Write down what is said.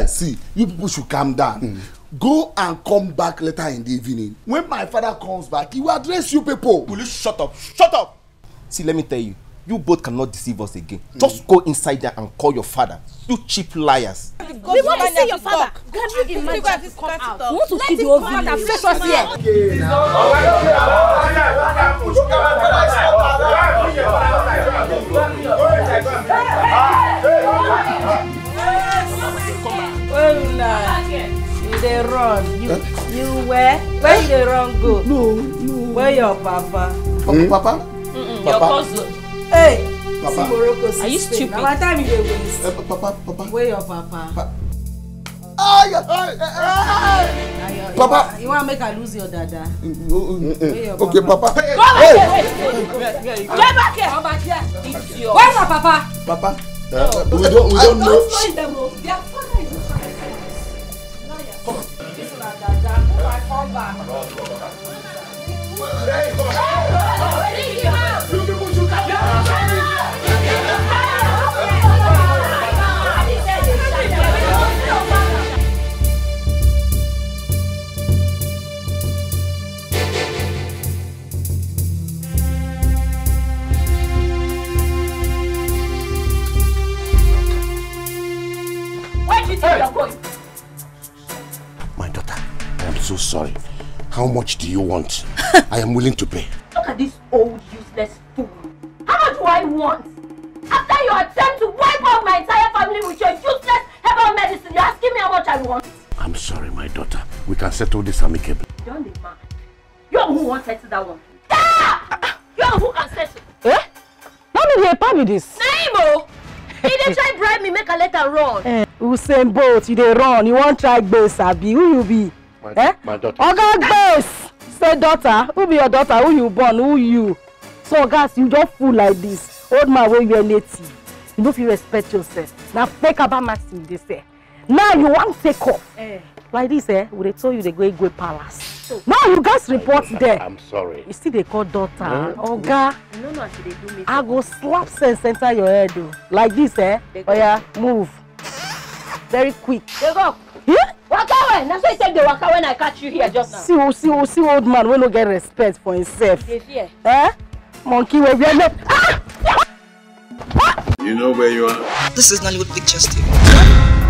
See, you people should calm down. Go and come back later in the evening. When my father comes back, he will address you people. Will you shut up? Shut up! See, let me tell you. You both cannot deceive us again. Just go inside there and call your father. You cheap liars. We want to see your father. Can't you imagine to come out? We want to see the whole video. Face us here. You dey run. You where? Where you dey run go? No. Where your papa? Papa? Your cousin. Hey, Papa. Are you stupid? Now what time you dey waste? Papa. Where your papa? Papa. You want to make I lose your dada? Okay, Papa. Get back here. Come back here. Where's your papa? Papa. We don't know. Their father is inside. Come on. This is not dada. Come back. Where do you think you're going? My daughter, I am so sorry. How much do you want? I am willing to pay. Look at this old useless fool. How much do I want? After your attempt to wipe out my entire family with your useless herbal medicine, you're asking me how much I want? I'm sorry, my daughter. We can settle this amicably. Don't be mad. You're who wants to settle that one. Ah! You're who can settle. Eh? How did you pay me this? Naimo! He didn't try bribe me, make a letter run. Usain Bolt, you dey run. You won't try base, Abi. Who you be? My daughter. Oga base. Say daughter. Who be your daughter? Who you born? Who you? So guys, you don't fool like this. Old man, where you are native. You don't feel respect yourself. Now fake about maxim they say. Now you want to take off. Like this, we they told you they go palace. So, now you guys report there. I'm sorry. You see they call daughter. Oga. You don't know what they do me. I go slap sense enter your head though. Like this, Oh yeah, move. Very quick. They go. Yeah? Waka when? That's why I said they waka when I catch you here just now. See old man will not get respect for himself. They fear. Monkey will be enough. You know where you are? This is Nollywood Pictures TV.